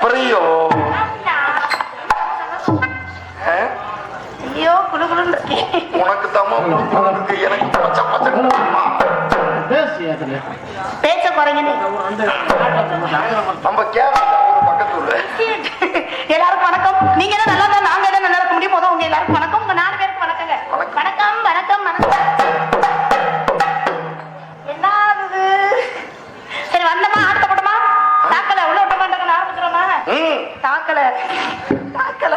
பிரியோ ஐயோ குளுகுளுன்னு உனக்கு தம்மா எனக்கு பேச்ச குறைங்க நம்ம பக்கத்துல எல்லாருக்கும் வணக்கம். நீங்க என்ன நல்லா இருந்தா நாங்க என்ன நல்லா இருக்க முடியும். போதும் உங்க எல்லாருக்கும் வணக்கம். உங்க 4 பேருக்கு வணக்கங்க. வணக்கம் வணக்கம் வணக்கம். என்ன சரி வந்தமா ஆட்ட போட்டோமா தாக்கல உள்ள விட்ட மாட்டாங்க ஆரம்பிச்சிடமா தாக்கல தாக்கல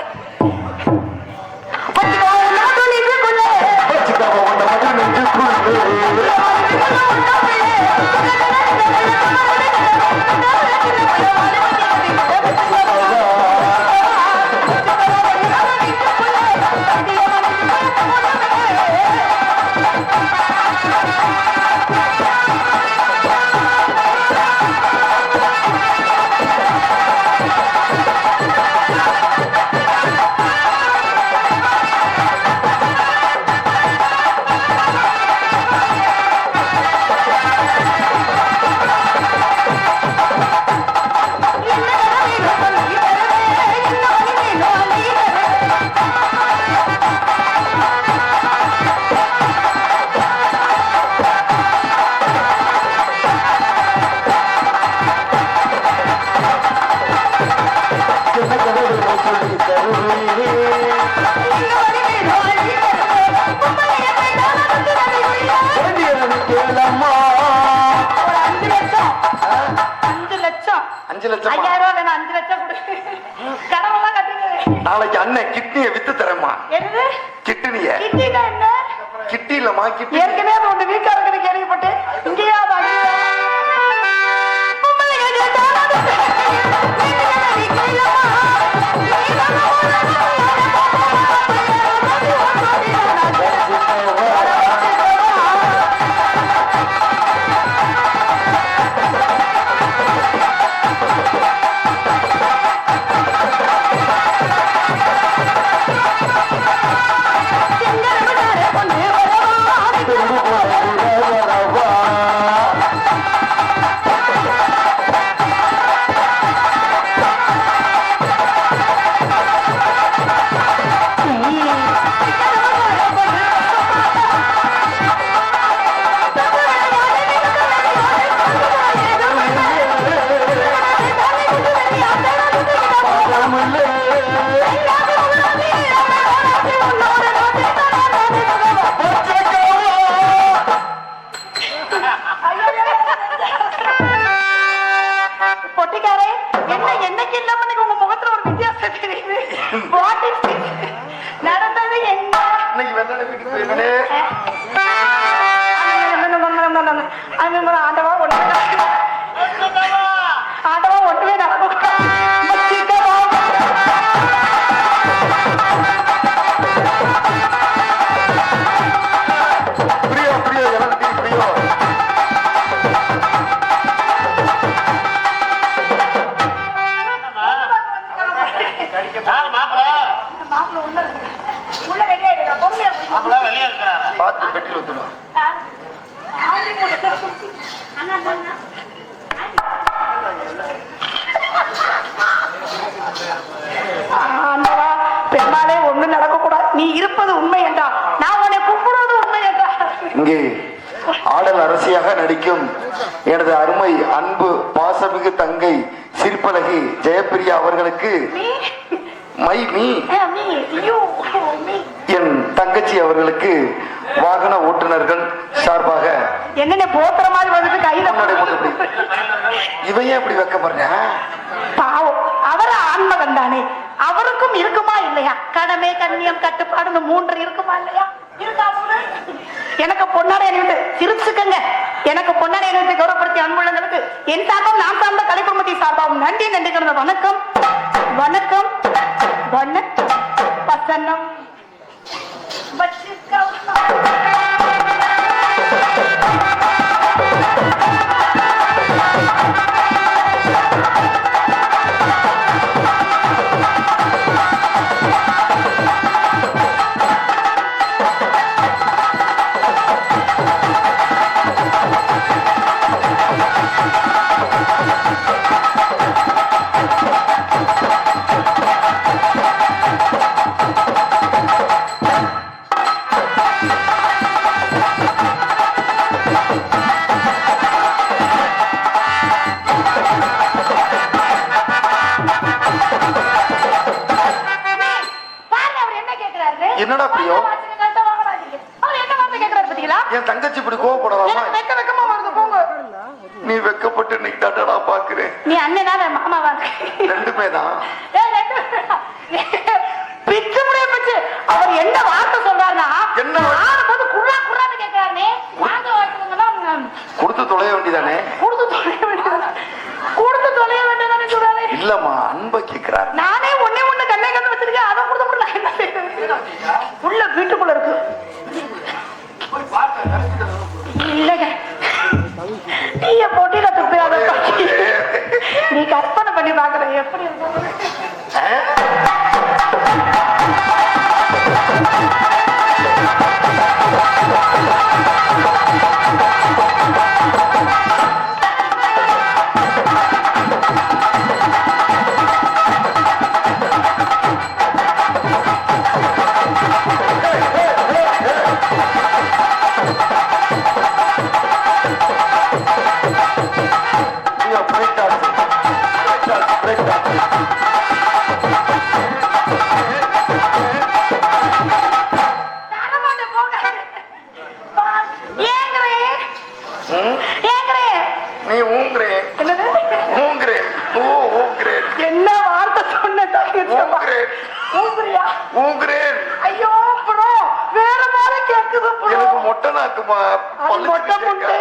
நாளைக்கு அண்ணன் கிட்னிய வித்து தரமா? கிட்னிய கிட்டி இல்லமா கிட்டி ஏற்கனவே ஒன்று வீக்கா இருக்குன்னு கேள்விப்பட்டு இங்கேயா பொட்டிக்காரே என்ன என்னைக்கு இல்லாம உங்க முகத்துல ஒரு வித்தியாசம் தெரியுது. நடந்தது என்ன ஆண்டவா ஆண்டவா ஒன்றுமே நடக்கும். பெருமாளே ஒண்ணு நடக்க கூடாது. நீ இருப்பது உண்மை என்றா நான் உன்னை கூப்பிடுவது உண்மை என்றா. இங்கே ஆடல் அரசியாக நடிக்கும் எனது அருமை அன்பு பாசமிகு தங்கை சிற்பலகி ஜெயப்பிரியா அவர்களுக்கு என் தங்கச்சி அவர்களுக்கு வாகன ஓட்டுநர்கள் சார்பாக என்ன போத்துற மாதிரி வந்து கையில இவையே எப்படி வைக்கப்படுற பாவம். அவர் ஆன்மகன் தானே, அவருக்கும் இருக்குமா இல்லையா கடமை கண்ணியம் கட்டுப்பாடு 3 இருக்குமா இல்லையா? எனக்கு பொன்னாடை அணிவித்து சிரிச்சுக்கங்க. எனக்கு பொன்னாடை அணிவித்து கௌரவப்படுத்திய அன்புள்ளங்களுக்கு என் சார்பாகவும் நான் சார்ந்த கலைக்குழுமத்தை சார்பாகவும் நன்றி நன்றி கிடந்த வணக்கம் வணக்கம் வணக்கம் வசனம் முடியும்? அவர் என்ன வார்த்தை கேட்கறாரு பாத்தீங்களா? என் தங்கச்சி இப்படி கோவப்படலாமா? எனக்கு வெக்க வெக்கமா வருது போங்க. நீ வெக்கப்பட்டு இன்னைக்கு தாண்டா பாக்குறேன். நீ அண்ணனா மாமாவா? ரெண்டுமே தான். பிச்சு முடிய பிச்சு. அவர் என்ன வார்த்தை சொல்றாருன்னா என்ன போது குறா குறான்னு கேட்கிறாரு. வாங்க வாங்குறவங்க கொடுத்து தொலைய வேண்டியதானே? கொடுத்து தொலைய வேண்டியதானே? கொடுத்து தொலைய வேண்டியதானே சொல்றாரு. இல்லம்மா அன்பை கேட்கிறாரு. நானே ஒண்ணே ஒண்ணு கண்ணை கண்ணு வச்சிருக்கேன். அதை கொடுத்த முடியல என்ன செய்யறது? உள்ள வீட்டுக்குள்ள இருக்கு. இல்லங்க நீய போட்டியில துப்பியாத நீ கற்பனை பண்ணி பாக்குற எப்படி இருக்கும்? என்ன வார்த்தை சொன்ன? ஐயோ வேற மாதிரி கேக்குது. எனக்கு மொட்டை நாக்குமா? மொட்டை முண்டை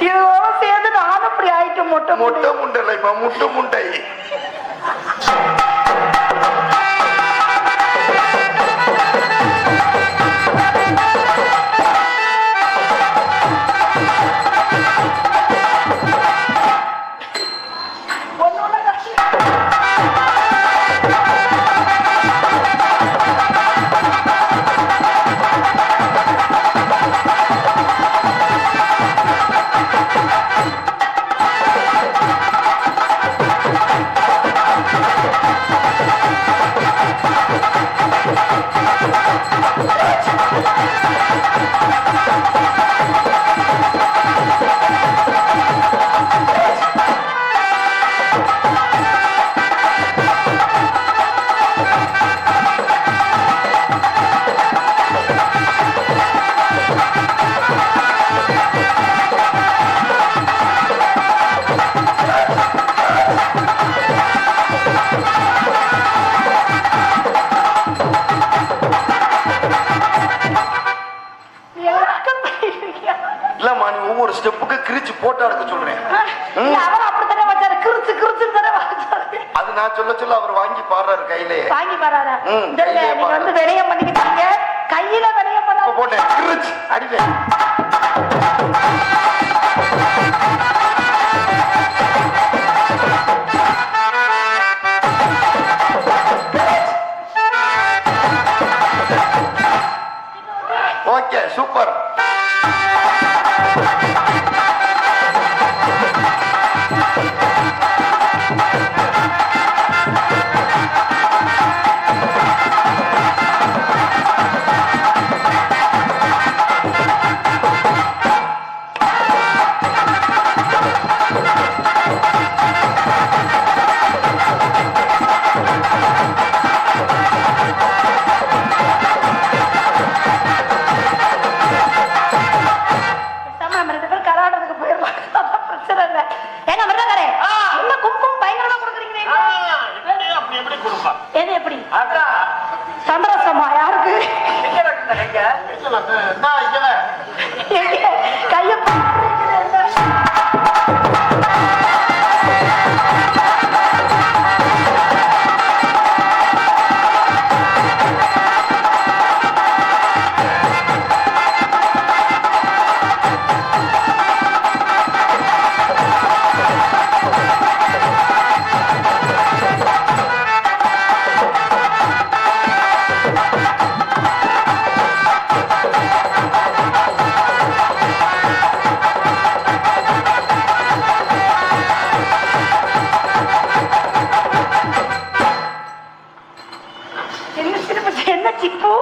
இதோட சேர்ந்து நானும் அப்படி ஆயிட்டு மொட்டை மொட்டை முண்டலைமா முட்டை முண்டை. இல்லம்மா நீ ஒவ்வொரு ஸ்டெப்புக்கு கிரிச்சு போட்டோ எடுக்க சொல்றேன். அவர் அப்படித்தானே வச்சாரு. கிரிச்சு கிரிச்சு தானே வச்சாரு. அது நான் சொல்ல சொல்ல அவர் வாங்கி பாடுறாரு கையிலே. வாங்கி பாடுறாரா? நீங்க வந்து வினயம் பண்ணிக்கிட்டீங்க. கையில வினயம் பண்ண போட்டேன் கிரிச்சு அடிப்பேன். Okay super. சந்தோஷமா யாருக்கு? கைய என்ன சிரிப்பு? என்ன சிப்பு?